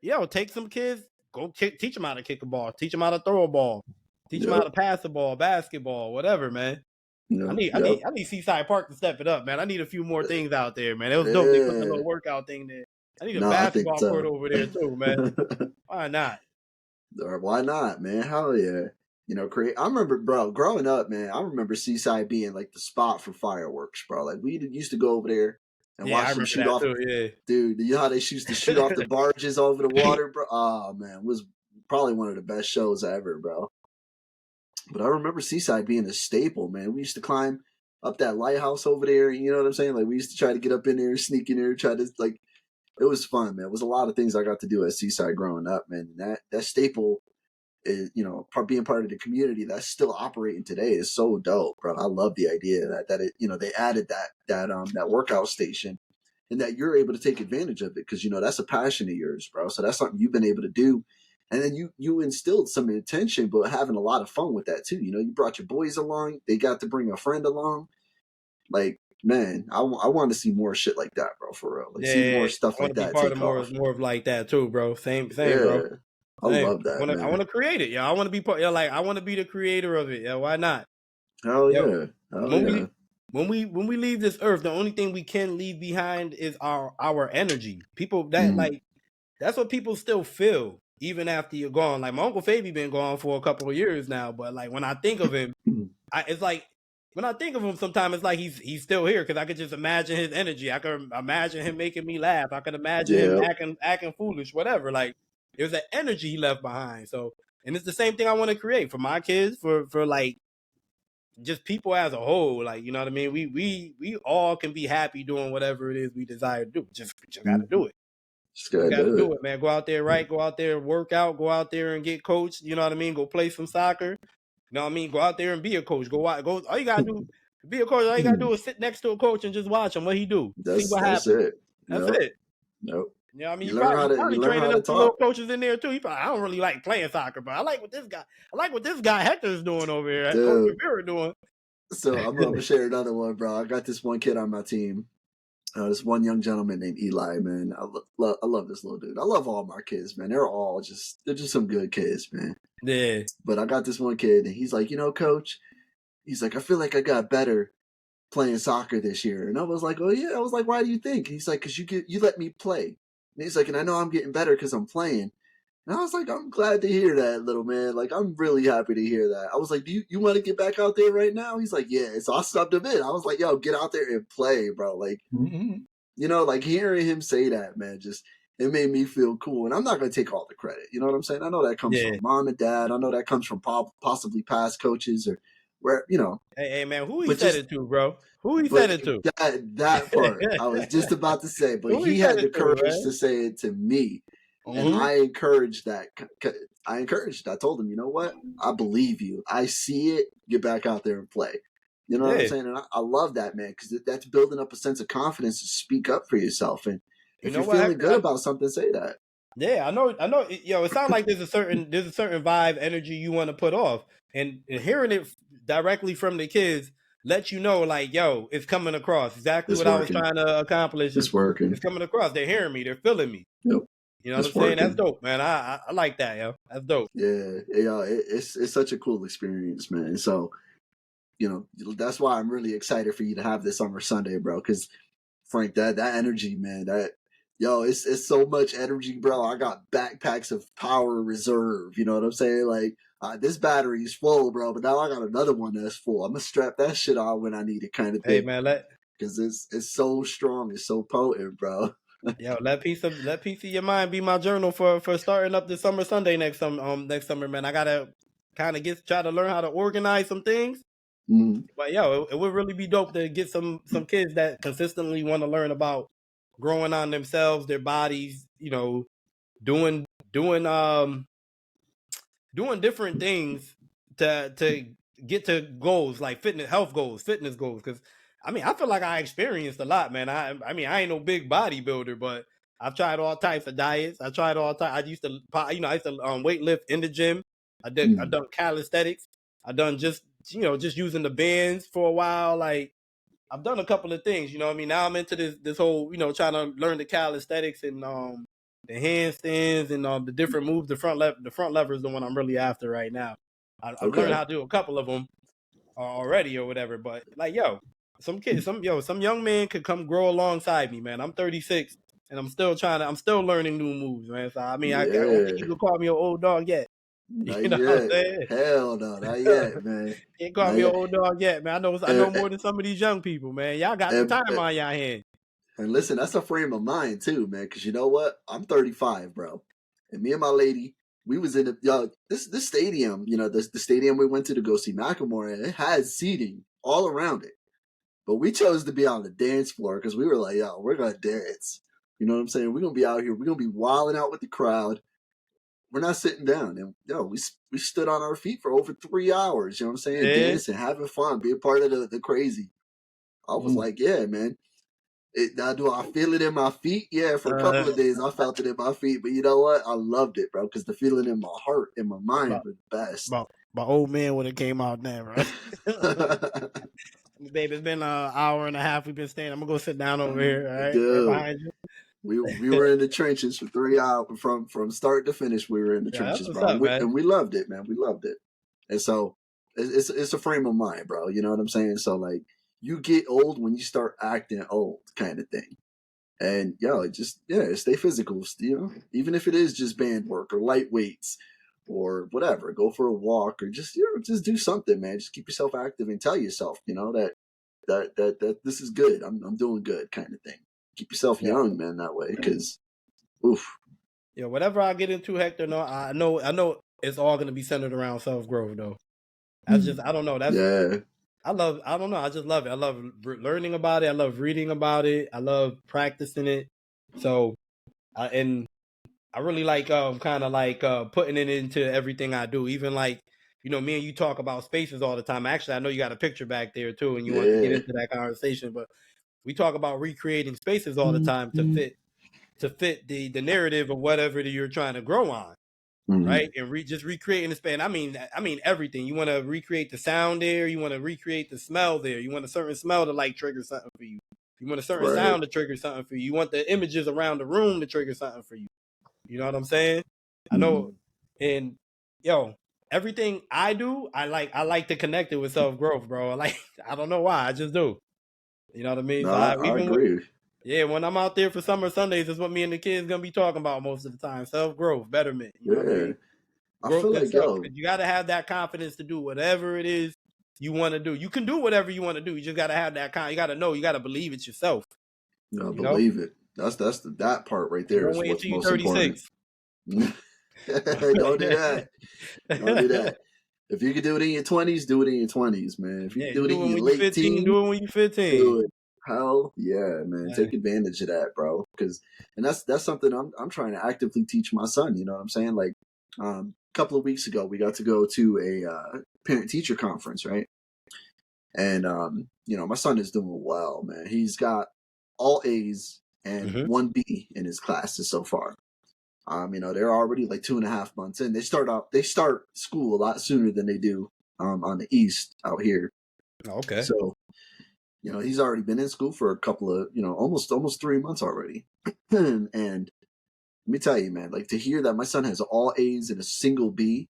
Yo, take some kids, teach them how to kick a ball, teach them how to throw a ball, teach them how Yep. to pass the ball, basketball, whatever, man. Yep. Yep. I need Seaside Park to step it up, man. I need a few more things out there, man. It was dope. They put the Yeah. little workout thing there. I need a No, I think basketball court so. over there too, man. Why not? Or why not, man? Hell yeah. Create. I remember, bro, growing up, man. I remember Seaside being like the spot for fireworks, bro. Like we used to go over there and Yeah, I watch them remember shoot that off. too. Dude, you know how they used to shoot off the Yeah. barges over the water, bro? Oh man, it was probably one of the best shows ever, bro. But I remember Seaside being a staple, man. We used to climb up that lighthouse over there. You know what I'm saying? Like we used to try to get up in there, sneak in there, try to like. It was fun, man. It was a lot of things I got to do at Seaside growing up, man. That staple is, being part of the community that's still operating today is so dope, bro. I love the idea that it, they added that workout station and that you're able to take advantage of it because that's a passion of yours, bro. So that's something you've been able to do, and then you instilled some intention, but having a lot of fun with that too. You brought your boys along; they got to bring a friend along. Like, man, I want to see more shit like that, bro. For real, like see Yeah, more I stuff want like to be that part of take off. more of like that too, bro. Same, bro. Yeah, I Same. love that, I man. want to create it. Yeah, I want to be part. Yeah, like I want to be the creator of it. Yeah, why not? Hell Yo, yeah, hell when yeah. we when we leave this earth, the only thing we can leave behind is our energy. People that Mm-hmm. like that's what people still feel even after you're gone. Like my uncle Fabi been gone for a couple of years now, but like when I think of him, it's like when I think of him, sometimes it's like he's still here because I could just imagine his energy. I could imagine him making me laugh. I could imagine him Yeah. acting foolish, whatever. Like there's an energy he left behind. So, and it's the same thing I want to create for my kids, for like just people as a whole. Like you know what I mean. We all can be happy doing whatever it is we desire to do. Just got to Mm-hmm. do it. Just Just gotta got to do it. do it, man. Go out there, right? Go out there, work out. Go out there and get coached. You know what I mean? Go play some soccer. You know what I mean? Go out there and be a coach. Go out. Go. All you gotta do to be a coach. All you gotta do is sit next to a coach and just watch him. What he do? See what That's happens. it. That's Yep. it. Nope. You know what I mean, You he learn how probably to training up some little talk. coaches in there too. He probably, I don't really like playing soccer, but I like what this guy Hector is doing over here. Coach Dude. Rivera doing. So I'm gonna share another one, bro. I got this one kid on my team. This one young gentleman named Eli, man. I love this little dude. I love all my kids, man. They're just some good kids, man. Yeah. But I got this one kid, and he's like, coach, he's like, I feel like I got better playing soccer this year. And I was like, oh yeah. I was like, why do you think? He's like, because you let me play. And he's like, and I know I'm getting better because I'm playing. And I was like, I'm glad to hear that, little man. Like, I'm really happy to hear that. I was like, do you want to get back out there right now? He's like, yeah. So I subbed him in. I was like, yo, get out there and play, bro. Like, like hearing him say that, man, it made me feel cool. And I'm not going to take all the credit. You know what I'm saying? I know that comes from mom and dad. I know that comes from possibly past coaches or where, Hey, man, who he said it to, bro? Who he but said it to? that part, I was just about to say, but he had the courage to say it to me. And I encouraged that. I told him, you know what? I believe you. I see it. Get back out there and play. You know what I'm saying? And I love that, man, because that's building up a sense of confidence to speak up for yourself. And if you're feeling good about something, say that. Yeah, I know. It sounds like there's a certain vibe, energy you want to put off, and hearing it directly from the kids lets you know, like, yo, it's coming across exactly what I was trying to accomplish. It's working. It's coming across. They're hearing me. They're feeling me. Yep. You know what I'm saying? That's dope, man. I like that, yo. That's dope. Yeah, it's such a cool experience, man. So, that's why I'm really excited for you to have this summer Sunday, bro. Because Frank, that energy, man, it's so much energy, bro. I got backpacks of power reserve. You know what I'm saying? Like, this battery's full, bro, but now I got another one that's full. I'm gonna strap that shit on when I need it, kind of thing. Hey, man, because it's so strong, it's so potent, bro. Yo, let peace of your mind be my journal for starting up this summer Sunday next summer, man. I gotta kind of try to learn how to organize some things. But yo, it would really be dope to get some kids that consistently want to learn about growing on themselves, their bodies, doing different things to get to goals like fitness goals. Because I feel like I experienced a lot, man. I ain't no big bodybuilder, but I've tried all types of diets. I tried all types. I used to weight lift in the gym. I done calisthenics. I done just using the bands for a while. Like, I've done a couple of things, you know what I mean? Now I'm into this whole, trying to learn the calisthenics and the handstands and the different moves. The front lever is the one I'm really after right now. I've learned how to do a couple of them already or whatever. But like, yo, some young man could come grow alongside me, man. I'm 36 and I'm still learning new moves, man. So I don't think you could call me an old dog yet. Not yet. Hell no, not yet, man. Can't call me an old dog yet, man. I know more than some of these young people, man. Y'all got the time on y'all hands. And listen, that's a frame of mind too, man. Because you know what? I'm 35, bro, and me and my lady, we was in this stadium. The stadium we went to go see Macklemore, and it had seating all around it. But we chose to be on the dance floor because we were like, yo, we're gonna dance. You know what I'm saying? We're gonna be out here. We're gonna be wilding out with the crowd. We're not sitting down. And we stood on our feet for over 3 hours. You know what I'm saying? Yeah. Dancing, having fun, being part of the crazy. I was like, yeah, man. Now, do I feel it in my feet? Yeah, for a couple of days I felt it in my feet. But you know what? I loved it, bro, because the feeling in my heart, in my mind was the best. My old man would have came out there, right? Baby, it's been an hour and a half we've been staying. I'm going to go sit down over here, all right? Dude, right behind you. We were in the trenches for 3 hours. From start to finish, we were in the trenches, bro. And we loved it, man. We loved it. And so it's a frame of mind, bro. You know what I'm saying? So, like, you get old when you start acting old, kind of thing. And, stay physical, even if it is just band work or light weights or whatever. Go for a walk or just do something, man. Just keep yourself active and tell yourself, that this is good. I'm doing good, kind of thing. Keep yourself young, man, that way, because, oof. Yeah, whatever I get into, Hector, no, I know it's all going to be centered around self-growth, though. I don't know. I don't know. I just love it. I love learning about it. I love reading about it. I love practicing it. So, and I really like putting it into everything I do. Even like, me and you talk about spaces all the time. Actually, I know you got a picture back there too, and you want to get into that conversation, but we talk about recreating spaces all the time to fit to fit the narrative of whatever you're trying to grow on. Right, and just recreating the span. I mean everything. You want to recreate the sound there. You want to recreate the smell there. You want a certain smell to like trigger something for you. You want a certain sound to trigger something for you. You want the images around the room to trigger something for you. You know what I'm saying? I know, and everything I do, I like to connect it with self growth, bro. I don't know why, I just do. You know what I mean? No, So I agree. when I'm out there for Summer Sundays, that's what me and the kids gonna be talking about most of the time. Self growth, betterment. You know what I mean? I Growth feel like, itself. You got to have that confidence to do whatever it is you want to do. You can do whatever you want to do. You just got to have that you got to know. You got to believe it yourself. Believe it. That part right there Don't is wait what's until you're most important. 36. Don't do that. Don't do that. If you can do it in your 20s, do it in your 20s, man. If you can do it in your when you're late 15, teens, do it when you're 15. do it. Hell yeah, man. Take advantage of that, bro. And that's something I'm trying to actively teach my son. You know what I'm saying? Like, a couple of weeks ago, we got to go to a parent teacher conference, right? And my son is doing well, man. He's got all A's and 1 B in his classes so far. They're already like 2.5 months in. They start school a lot sooner than they do on the East out here. Okay. So, he's already been in school for a couple of, almost 3 months already. And let me tell you, man, like to hear that my son has all A's and a single B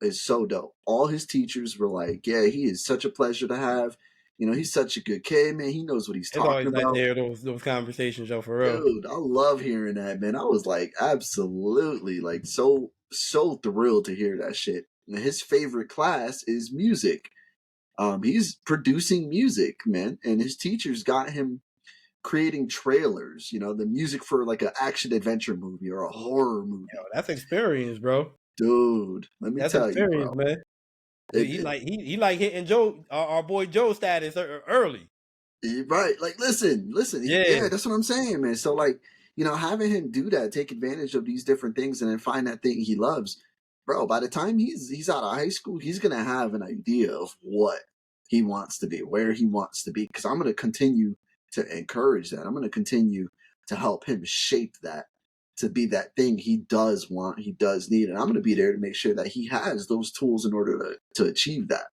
is so dope. All his teachers were like, yeah, he is such a pleasure to have. He's such a good kid, man. He knows what he's talking about. It's always like those conversations, yo, for real. Dude, I love hearing that, man. I was like, absolutely, like so thrilled to hear that shit. And his favorite class is music. He's producing music, man, and his teachers got him creating trailers. The music for like an action adventure movie or a horror movie. Yo, that's experience, bro. Dude, let me tell you, bro. Man. He like hitting Joe, our boy Joe status early. Right. Like, listen. Yeah, that's what I'm saying, man. So, like, having him do that, take advantage of these different things and then find that thing he loves, bro, by the time he's out of high school, he's going to have an idea of what he wants to be, where he wants to be. Because I'm going to continue to encourage that. I'm going to continue to help him shape that to be that thing he does want, he does need. And I'm going to be there to make sure that he has those tools in order to achieve that.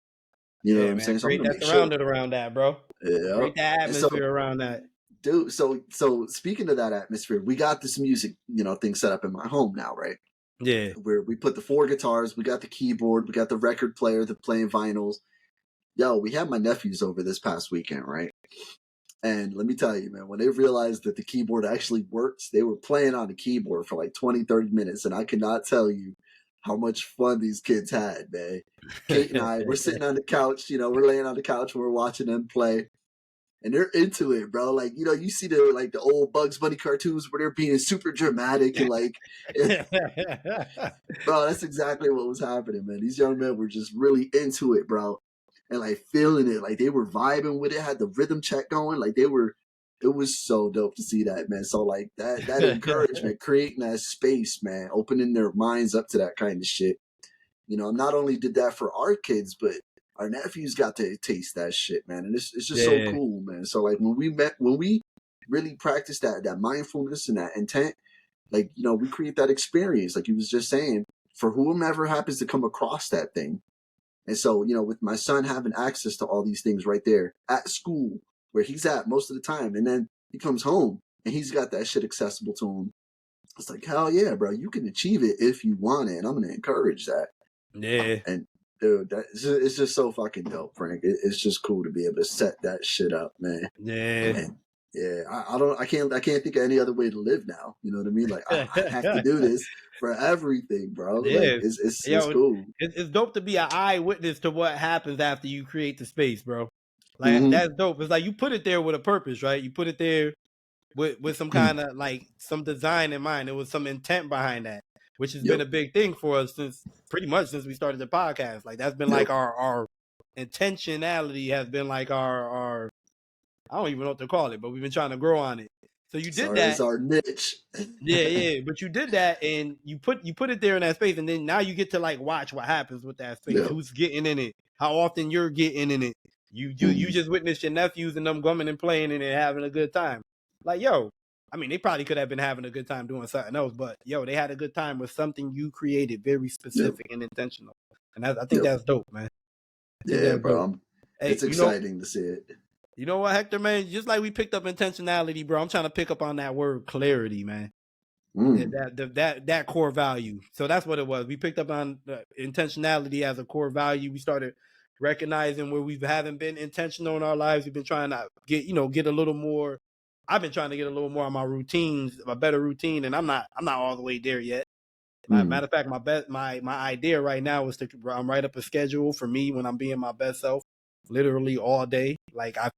You know what I'm saying? So Great that surrounded around that, bro. Yeah. Great that atmosphere around that. Dude, so speaking of that atmosphere, we got this music, thing set up in my home now, right? Yeah. Where we put the 4 guitars, we got the keyboard, we got the record player, the playing vinyls. Yo, we had my nephews over this past weekend, right? And let me tell you, man, when they realized that the keyboard actually works, they were playing on the keyboard for like 20, 30 minutes. And I cannot tell you how much fun these kids had, man. Kate and I, we're sitting on the couch, we're laying on the couch, we're watching them play. And they're into it, bro. Like, you see the old Bugs Bunny cartoons where they're being super dramatic and like, bro, that's exactly what was happening, man. These young men were just really into it, bro. And like feeling it, like they were vibing with it, had the rhythm check going. Like it was so dope to see that, man. So like that encouragement, creating that space, man, opening their minds up to that kind of shit. Not only did that for our kids, but our nephews got to taste that shit, man. And it's just so cool, man. So like when we really practice that mindfulness and that intent, like, we create that experience, like you was just saying, for whomever happens to come across that thing. And so, with my son having access to all these things right there at school where he's at most of the time, and then he comes home and he's got that shit accessible to him. It's like, hell yeah, bro, you can achieve it if you want it. And I'm going to encourage that. Yeah. And dude, it's just so fucking dope, Frank. It's just cool to be able to set that shit up, man. Yeah. And yeah, I can't think of any other way to live now. You know what I mean? Like I have to do this for everything, bro. Yeah. Like it's cool. It's dope to be an eyewitness to what happens after you create the space, bro. Like that's dope. It's like you put it there with a purpose, right? You put it there with some kind of like some design in mind. There was some intent behind that, which has been a big thing for us since we started the podcast. Like that's been like our intentionality has been like our I don't even know what to call it, but we've been trying to grow on it. So you did that. It's our niche. Yeah. But you did that, and you put it there in that space, and then now you get to like watch what happens with that space. Who's getting in it? How often you're getting in it? You just witnessed your nephews and them coming and playing in it, having a good time. Like, yo, I mean, they probably could have been having a good time doing something else, but yo, they had a good time with something you created, very Yep. specific and intentional. And I think Yep. that's dope, man. I think Yeah, that's dope. bro. Hey, It's exciting to see it. you know what, Hector, man? Just like we picked up intentionality, bro. I'm trying to pick up on that word clarity, man. That core value. So that's what it was. We picked up on intentionality as a core value. We started recognizing where we haven't been intentional in our lives. We've been trying to get a little more. I've been trying to get a little more on my routines, a better routine, and I'm not all the way there yet. Matter of fact, my idea right now is to write up a schedule for me when I'm being my best self, literally all day. Like I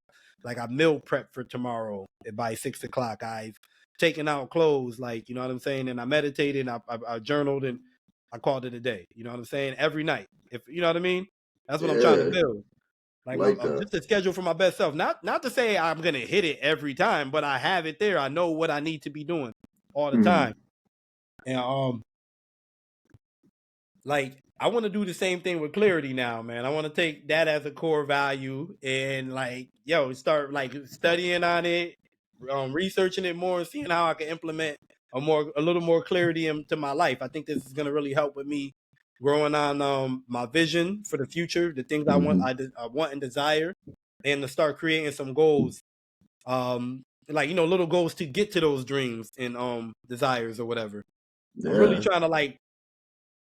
meal prep for tomorrow by 6 o'clock. I've taken out clothes, like, you know what I'm saying, and I meditated, and I journaled, and I called it a day. You know what I'm saying? Every night, if you know what I mean. That's what I'm trying to build. Like I'm just a schedule for my best self. Not to say I'm gonna hit it every time, but I have it there. I know what I need to be doing all the time, and like, I want to do the same thing with clarity now, man. I want to take that as a core value and like, start like studying on it, researching it more, and seeing how I can implement a little more clarity into my life. I think this is gonna really help with me growing on my vision for the future, the things I want and desire, and to start creating some goals, like, little goals to get to those dreams and desires or whatever. I'm really yeah. trying to like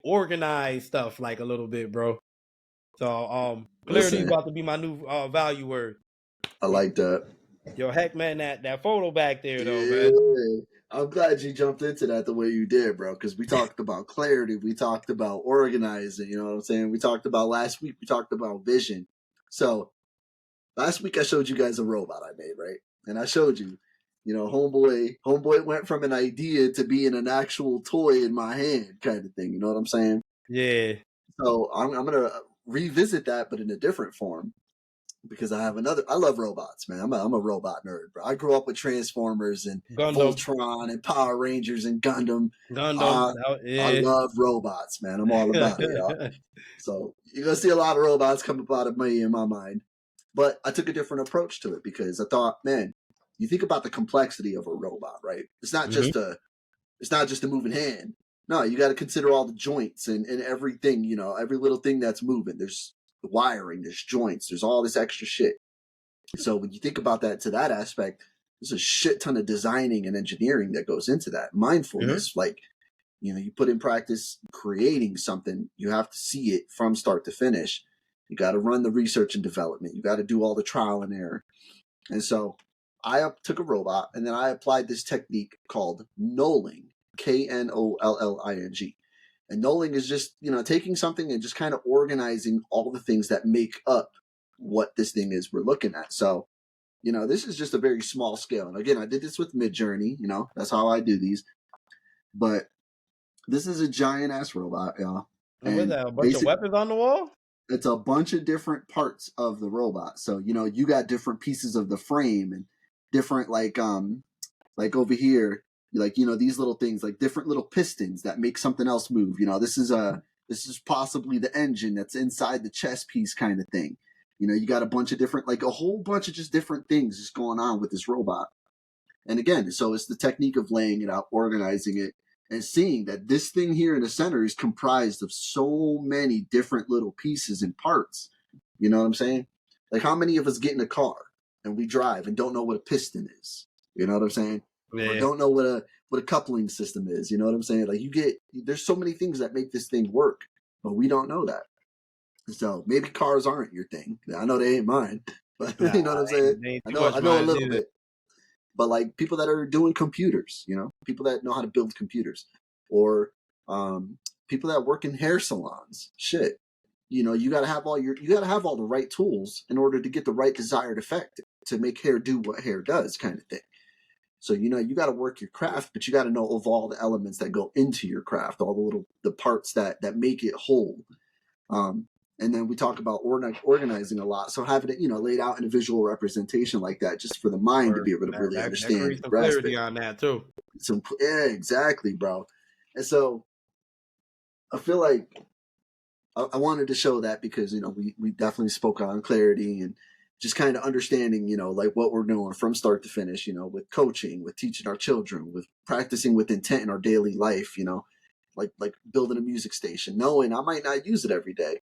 organize stuff like a little bit, bro. So clarity is Listen, about to be my new value word. I like that. Yo, heck, man, that photo back there though, man. Yeah. I'm glad you jumped into that the way you did, bro, because we talked about clarity. We talked about organizing, you know what I'm saying? We talked about last week, we talked about vision. So last week I showed you guys a robot I made, right? And I showed you, homeboy went from an idea to being an actual toy in my hand kind of thing. You know what I'm saying? Yeah. So I'm going to revisit that, but in a different form because I love robots, man. I'm a robot nerd, bro. I grew up with Transformers and Gundam. Voltron and Power Rangers and Gundam. Gundam. I Yeah. love robots, man. I'm all about it, y'all. So you're going to see a lot of robots come up out of me in my mind. But I took a different approach to it because I thought, man, you think about the complexity of a robot, right? It's not just a moving hand. No, you got to consider all the joints and everything, every little thing that's moving. There's the wiring, there's joints, there's all this extra shit. So when you think about that to that aspect, there's a shit ton of designing and engineering that goes into that. Mindfulness, like, you put in practice creating something, you have to see it from start to finish. You got to run the research and development. You got to do all the trial and error. And so I took a robot and then I applied this technique called knolling, KNOLLING. And knolling is just, taking something and just kind of organizing all the things that make up what this thing is we're looking at. So, this is just a very small scale. And again, I did this with Midjourney, that's how I do these. But this is a giant ass robot, y'all. And what's And that? A bunch of weapons on the wall? it's a bunch of different parts of the robot. So, you got different pieces of the frame and different like over here, like, these little things, like different little pistons that make something else move. This is possibly the engine that's inside the chess piece kind of thing. You got a bunch of different, like a whole bunch of just different things just going on with this robot. And again, so it's the technique of laying it out, organizing it, and seeing that this thing here in the center is comprised of so many different little pieces and parts. You know what I'm saying? Like, how many of us get in a car and we drive and don't know what a piston is? You know what I'm saying? Or Yeah. don't know what a coupling system is. You know what I'm saying? Like, there's so many things that make this thing work, but we don't know that. So maybe cars aren't your thing. I know they ain't mine, but Nah, you know what I'm saying? they ain't I too know much a mine little either. bit. But like people that are doing computers, people that know how to build computers, or people that work in hair salons. Shit, you gotta have all the right tools in order to get the right desired effect to make hair do what hair does, kind of thing. So you got to work your craft, but you got to know of all the elements that go into your craft, all the parts that make it whole. And then we talk about organizing a lot. So having it, laid out in a visual representation like that, just for the mind to be able to really That understand creates and some grasp clarity it. on that too. Yeah, exactly, bro. And so I feel like I wanted to show that because we definitely spoke on clarity and just kind of understanding, like what we're doing from start to finish, with coaching, with teaching our children, with practicing with intent in our daily life, like building a music station, knowing I might not use it every day.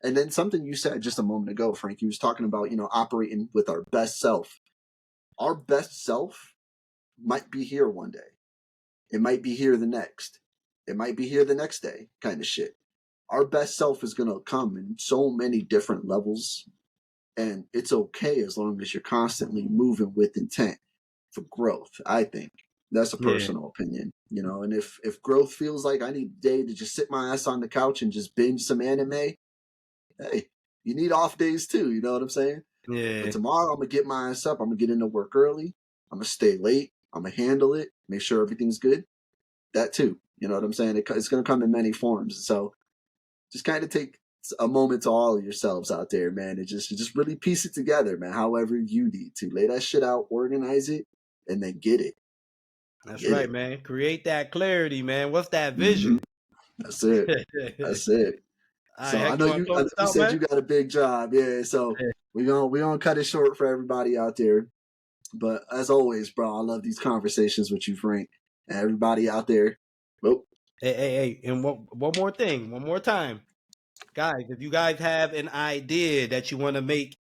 And then something you said just a moment ago, Frank, you was talking about, operating with our best self. Our best self might be here one day. It might be here the next. It might be here the next day, kind of shit. Our best self is going to come in so many different levels. And it's okay as long as you're constantly moving with intent for growth, I think. That's a personal opinion, and if growth feels like I need a day to just sit my ass on the couch and just binge some anime, hey, you need off days too, you know what I'm saying? Yeah. But tomorrow I'm going to get my ass up. I'm going to get into work early. I'm going to stay late. I'm going to handle it, make sure everything's good. That too, you know what I'm saying? It's going to come in many forms. So just kind of take a moment to all of yourselves out there, man, and just really piece it together, man, however you need to. Lay that shit out, organize it, and then get it. That's right, man. Create that clarity, man. What's that vision? That's it. That's it. All So right, I Heck, know you want you to close this out, said man? you got a big job. Yeah, so we gonna cut it short for everybody out there. But as always, bro, I love these conversations with you, Frank, and everybody out there. Oh. Hey, and one more thing, one more time. Guys, if you guys have an idea that you want to make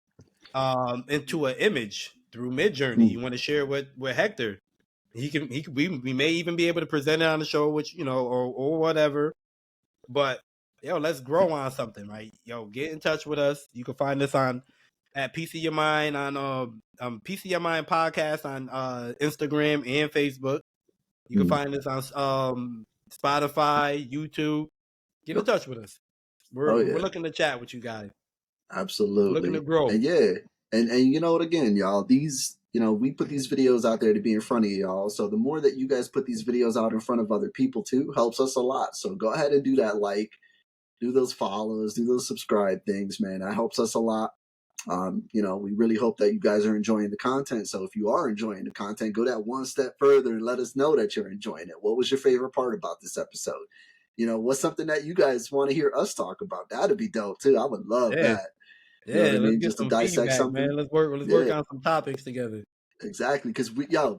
into an image through Midjourney, you want to share with Hector, we may even be able to present it on the show, which or whatever. But let's grow on something, right? Get in touch with us. You can find us at PC Your Mind on PC Your Mind podcast on Instagram and Facebook. You can find us on Spotify, YouTube. Get in touch with us. We're looking to chat with you guys. Absolutely. We're looking to grow. And yeah. And you know what, again, y'all, these, we put these videos out there to be in front of y'all. So the more that you guys put these videos out in front of other people too, helps us a lot. So go ahead and do that, do those follows, do those subscribe things, man. That helps us a lot. We really hope that you guys are enjoying the content. So if you are enjoying the content, go that one step further and let us know that you're enjoying it. What was your favorite part about this episode? What's something that you guys want to hear us talk about? That'd be dope too. I would love that. You know what I Let's mean? get Just to some dissect feedback, something. man. Let's work on some topics together. Exactly. Because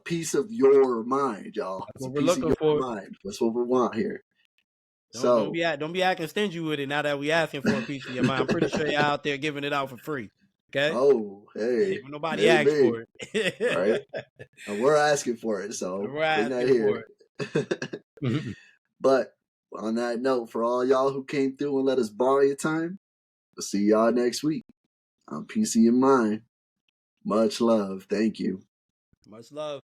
piece of your mind, y'all. That's It's a what we're piece of looking your for. mind. That's what we want here. Don't be acting stingy with it now that we asking for a piece of your mind. I'm pretty sure you're out there giving it out for free. Okay? Oh, hey. When nobody asks for it. Right? And we're asking for it, so we're asking here. for it. But on that note, for all y'all who came through and let us borrow your time, we'll see y'all next week on PC Your Mind. Much love. Thank you. Much love.